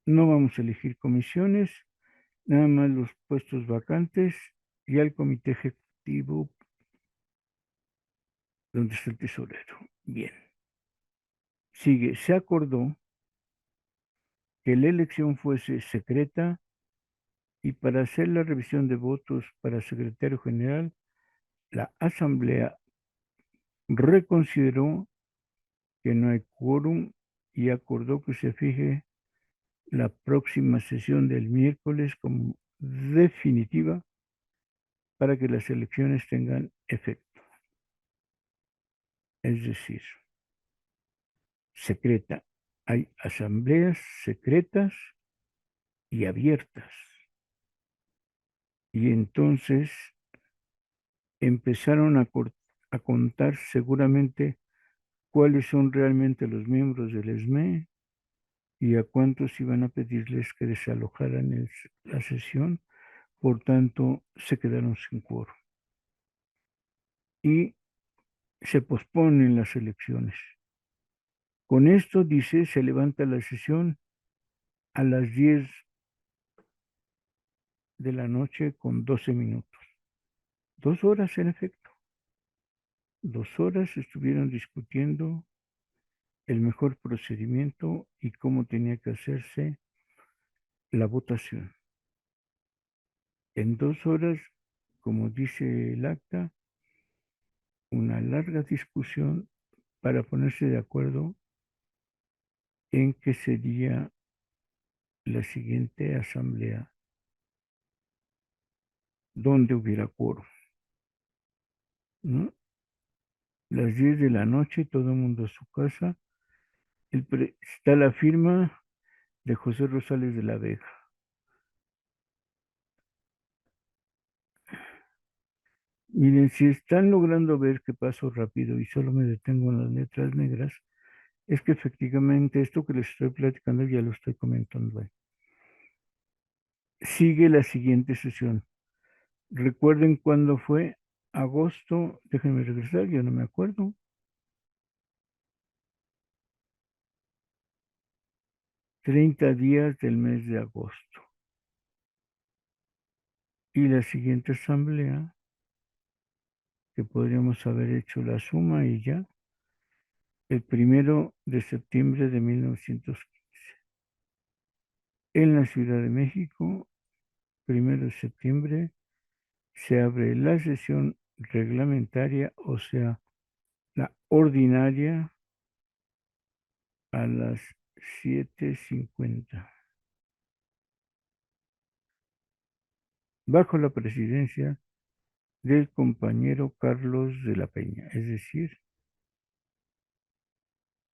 Speaker 2: no vamos a elegir comisiones, nada más los puestos vacantes y al comité ejecutivo donde está el tesorero. Bien. Sigue, se acordó que la elección fuese secreta y para hacer la revisión de votos para secretario general, la Asamblea reconsideró que no hay quórum y acordó que se fije la próxima sesión del miércoles como definitiva para que las elecciones tengan efecto. Es decir, secreta. Hay asambleas secretas y abiertas. Y entonces empezaron a contar seguramente cuáles son realmente los miembros del ESME y a cuántos iban a pedirles que desalojaran la sesión. Por tanto, se quedaron sin quórum. Y se posponen las elecciones. Con esto, dice, se levanta la sesión a las 10 de la noche con 12 minutos. 2 horas, en efecto. 2 horas estuvieron discutiendo el mejor procedimiento y cómo tenía que hacerse la votación. En 2 horas, como dice el acta, una larga discusión para ponerse de acuerdo en qué sería la siguiente asamblea donde hubiera quórum, ¿no? Las 10 de la noche, todo el mundo a su casa. Está la firma de José Rosales de la Vega. Miren, si están logrando ver que paso rápido y solo me detengo en las letras negras, es que efectivamente esto que les estoy platicando ya lo estoy comentando ahí. Sigue la siguiente sesión. Recuerden cuándo fue agosto, déjenme regresar, yo no me acuerdo. 30 días del mes de agosto. Y la siguiente asamblea, que podríamos haber hecho la suma y ya, el 1 de septiembre de 1915. En la Ciudad de México, 1 de septiembre, se abre la sesión reglamentaria, o sea, la ordinaria, a las 7:50, bajo la presidencia del compañero Carlos de la Peña. Es decir,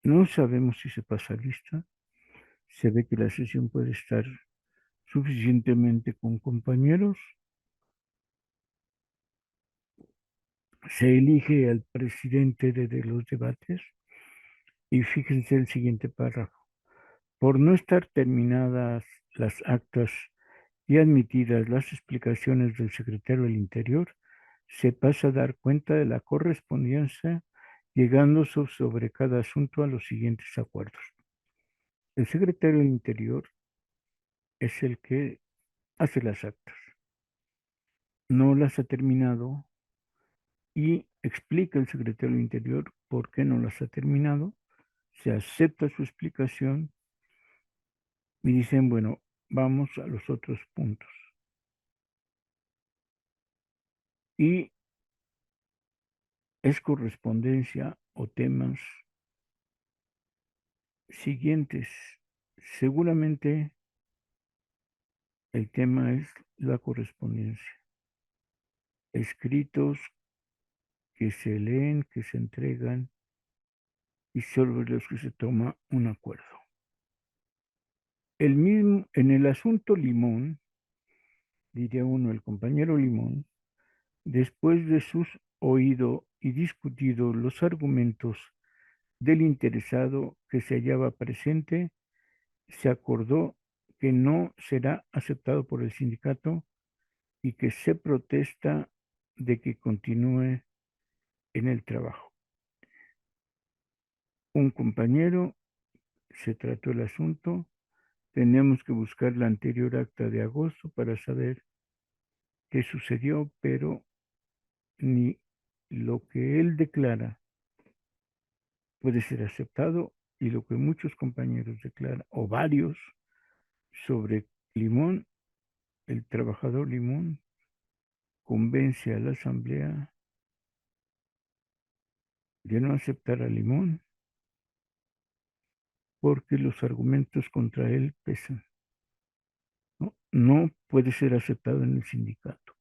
Speaker 2: no sabemos si se pasa lista. Se ve que la sesión puede estar suficientemente con compañeros. Se elige al presidente de los debates y fíjense el siguiente párrafo. Por no estar terminadas las actas y admitidas las explicaciones del secretario del Interior, se pasa a dar cuenta de la correspondencia, llegando sobre cada asunto a los siguientes acuerdos. El secretario del Interior es el que hace las actas. No las ha terminado y explica el secretario del Interior por qué no las ha terminado. Se acepta su explicación y dicen, bueno, vamos a los otros puntos. Y es correspondencia o temas siguientes. Seguramente el tema es la correspondencia. Escritos que se leen, que se entregan y sobre los que se toma un acuerdo. El mismo, en el asunto Limón, diría uno, el compañero Limón, después de sus oído y discutido los argumentos del interesado que se hallaba presente, se acordó que no será aceptado por el sindicato y que se protesta de que continúe en el trabajo. Un compañero, se trató el asunto, tenemos que buscar la anterior acta de agosto para saber qué sucedió, pero ni lo que él declara puede ser aceptado y lo que muchos compañeros declaran, o varios, sobre Limón, el trabajador Limón, convence a la asamblea de no aceptar a Limón porque los argumentos contra él pesan. No, no puede ser aceptado en el sindicato.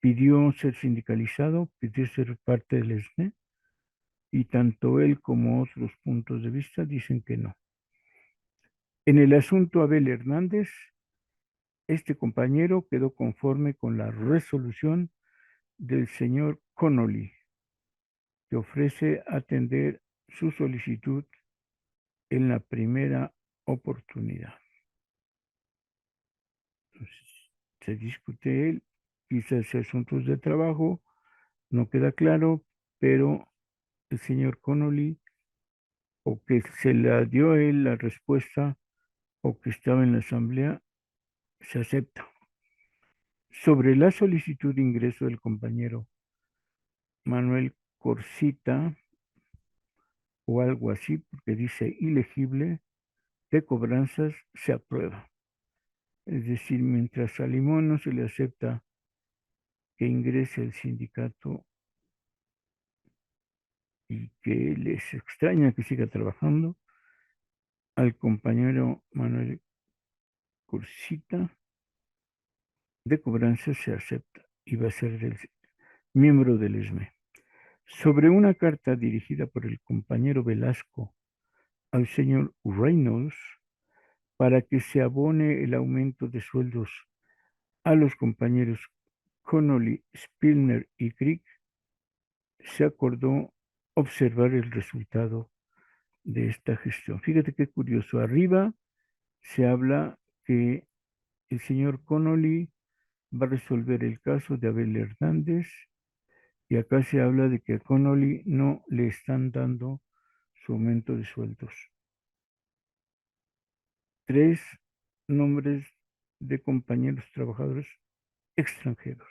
Speaker 2: Pidió ser sindicalizado, pidió ser parte del ESNE y tanto él como otros puntos de vista dicen que no. En el asunto Abel Hernández, este compañero quedó conforme con la resolución del señor Connolly, que ofrece atender su solicitud en la primera oportunidad. Entonces, se discute él, quizás asuntos de trabajo, no queda claro, pero el señor Connolly, o que se le dio a él la respuesta, o que estaba en la asamblea, se acepta. Sobre la solicitud de ingreso del compañero Manuel Corsita, o algo así, porque dice ilegible, de cobranzas, se aprueba. Es decir, mientras a Limón no se le acepta que ingrese al sindicato y que les extraña que siga trabajando, al compañero Manuel Corsita, de cobranzas se acepta y va a ser el miembro del ESME. Sobre una carta dirigida por el compañero Velasco al señor Reynolds para que se abone el aumento de sueldos a los compañeros Connolly, Spillner y Crick, se acordó observar el resultado de esta gestión. Fíjate qué curioso. Arriba se habla que el señor Connolly va a resolver el caso de Abel Hernández y acá se habla de que a Connolly no le están dando su aumento de sueldos. Tres nombres de compañeros trabajadores extranjeros,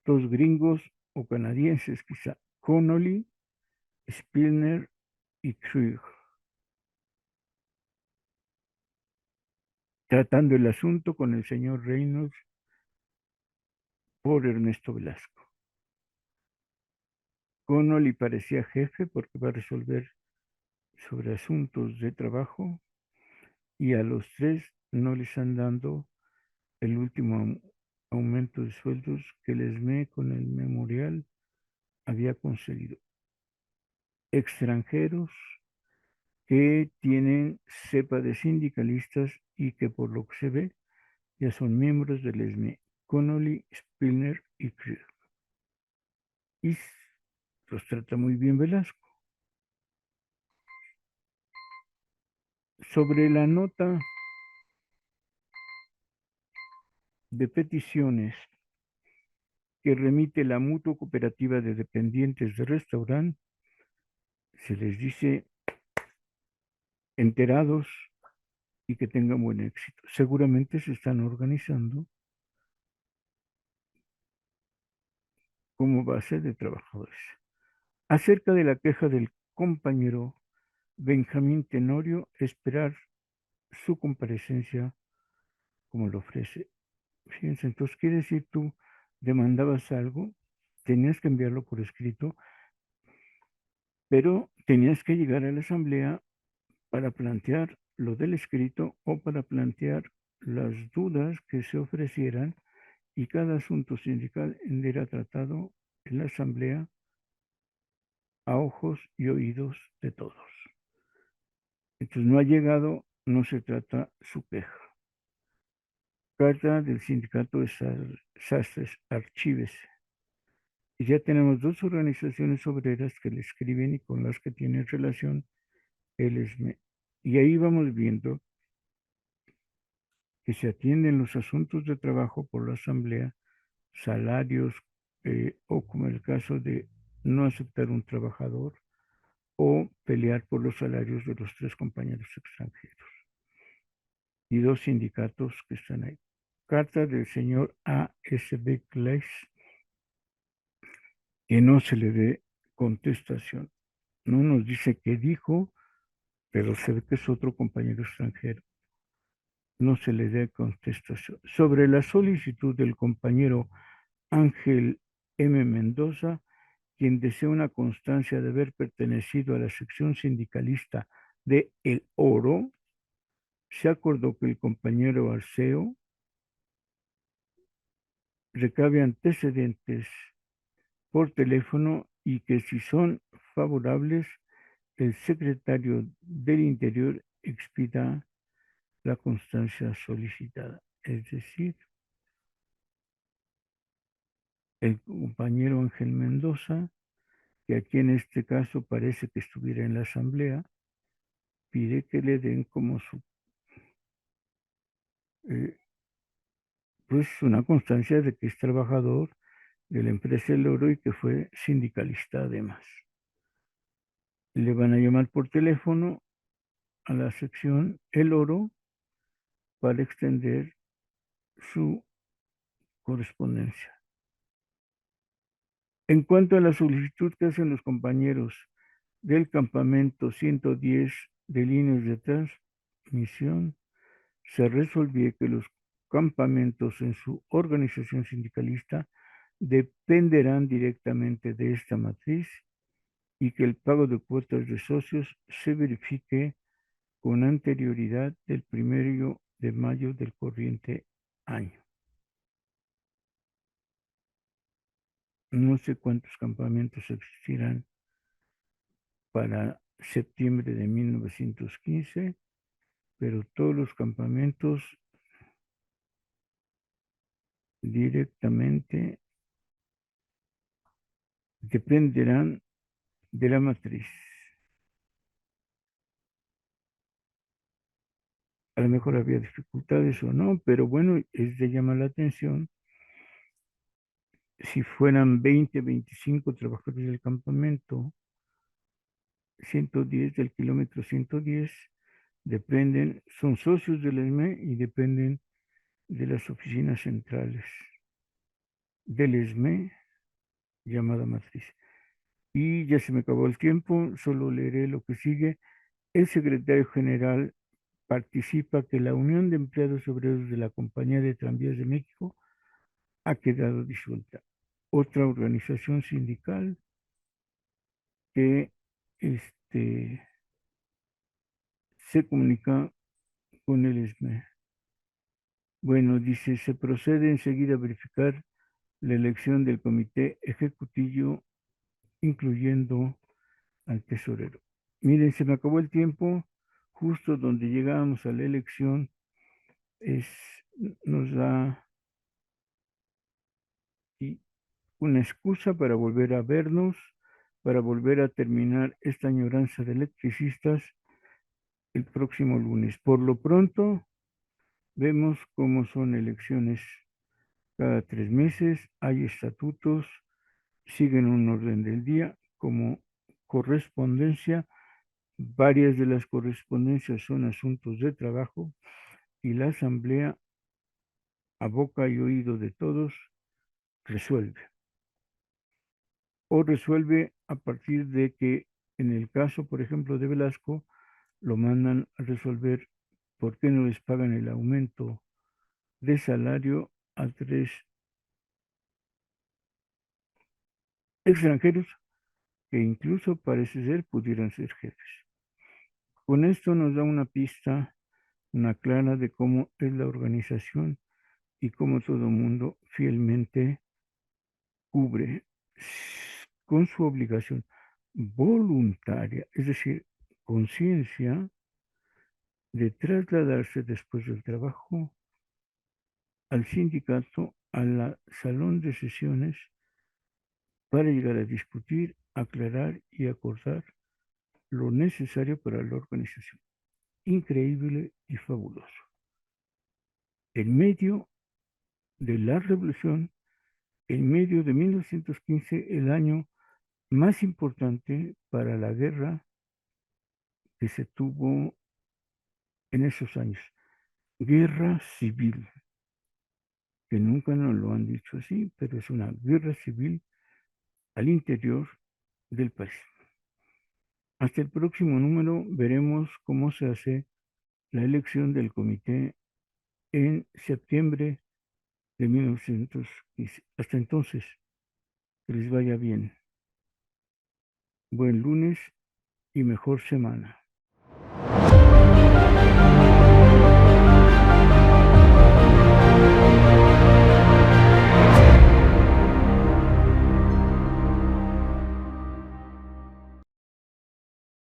Speaker 2: dos gringos o canadienses quizá, Connolly, Spillner y Krieg, tratando el asunto con el señor Reynolds por Ernesto Velasco. Connolly parecía jefe porque va a resolver sobre asuntos de trabajo y a los tres no les han dado el último aumento de sueldos que el ESME con el memorial había conseguido. Extranjeros que tienen cepa de sindicalistas y que por lo que se ve ya son miembros del ESME, Connolly, Spillner y Krieg. Y los trata muy bien Velasco. Sobre la nota de peticiones que remite la Mutua Cooperativa de Dependientes de Restaurante, se les dice enterados y que tengan buen éxito. Seguramente se están organizando como base de trabajadores. Acerca de la queja del compañero Benjamín Tenorio, esperar su comparecencia como lo ofrece. Fíjense, entonces quiere decir tú demandabas algo, tenías que enviarlo por escrito, pero tenías que llegar a la asamblea para plantear lo del escrito o para plantear las dudas que se ofrecieran y cada asunto sindical era tratado en la asamblea a ojos y oídos de todos. Entonces no ha llegado, no se trata su queja. Carta del sindicato de sastres, archívese. Y ya tenemos dos organizaciones obreras que le escriben y con las que tiene relación el ESME. Y ahí vamos viendo que se atienden los asuntos de trabajo por la asamblea, salarios, o como el caso de no aceptar un trabajador o pelear por los salarios de los tres compañeros extranjeros. Y dos sindicatos que están ahí. Carta del señor A.S.B. Kleis, que no se le dé contestación. No nos dice qué dijo, pero se ve que es otro compañero extranjero. No se le dé contestación. Sobre la solicitud del compañero Ángel M. Mendoza, quien desea una constancia de haber pertenecido a la sección sindicalista de El Oro, se acordó que el compañero Arceo recabe antecedentes por teléfono y que si son favorables, el secretario del Interior expida la constancia solicitada. Es decir, el compañero Ángel Mendoza, que aquí en este caso parece que estuviera en la asamblea, pide que le den como su, eh, pues una constancia de que es trabajador de la empresa El Oro y que fue sindicalista además. Le van a llamar por teléfono a la sección El Oro para extender su correspondencia. En cuanto a la solicitud que hacen los compañeros del campamento 110 de líneas de transmisión, se resolvió que los campamentos en su organización sindicalista dependerán directamente de esta matriz y que el pago de cuotas de socios se verifique con anterioridad del 1 de mayo del corriente año. No sé cuántos campamentos existirán para septiembre de 1915, pero todos los campamentos directamente dependerán de la matriz. A lo mejor había dificultades o no, pero bueno, es de llamar la atención. Si fueran 20, 25 trabajadores del campamento, 110 del kilómetro 110, dependen, son socios del ESME y dependen de las oficinas centrales del ESME, llamada matriz. Y ya se me acabó el tiempo, solo leeré lo que sigue. El secretario general participa que la Unión de Empleados Obreros de la Compañía de Tranvías de México ha quedado disuelta. Otra organización sindical que se comunica con el ESME. Bueno, dice, se procede enseguida a verificar la elección del comité ejecutivo, incluyendo al tesorero. Miren, se me acabó el tiempo, justo donde llegábamos a la elección, nos da una excusa para volver a vernos, para volver a terminar esta añoranza de electricistas el próximo lunes. Por lo pronto, vemos cómo son elecciones cada 3 meses, hay estatutos, siguen un orden del día como correspondencia. Varias de las correspondencias son asuntos de trabajo y la asamblea, a boca y oído de todos, resuelve. O resuelve a partir de que, en el caso, por ejemplo, de Velasco, lo mandan a resolver por qué no les pagan el aumento de salario a 3 extranjeros que incluso parece ser pudieran ser jefes. Con esto nos da una pista, una clara de cómo es la organización y cómo todo el mundo fielmente cubre con su obligación voluntaria, es decir, conciencia de trasladarse después del trabajo al sindicato, al salón de sesiones, para llegar a discutir, aclarar y acordar lo necesario para la organización. Increíble y fabuloso. En medio de la revolución, en medio de 1915, el año más importante para la guerra que se tuvo en esos años. Guerra civil, que nunca nos lo han dicho así, pero es una guerra civil al interior del país. Hasta el próximo número veremos cómo se hace la elección del comité en septiembre de 1915. Hasta entonces, que les vaya bien. Buen lunes y mejor semana.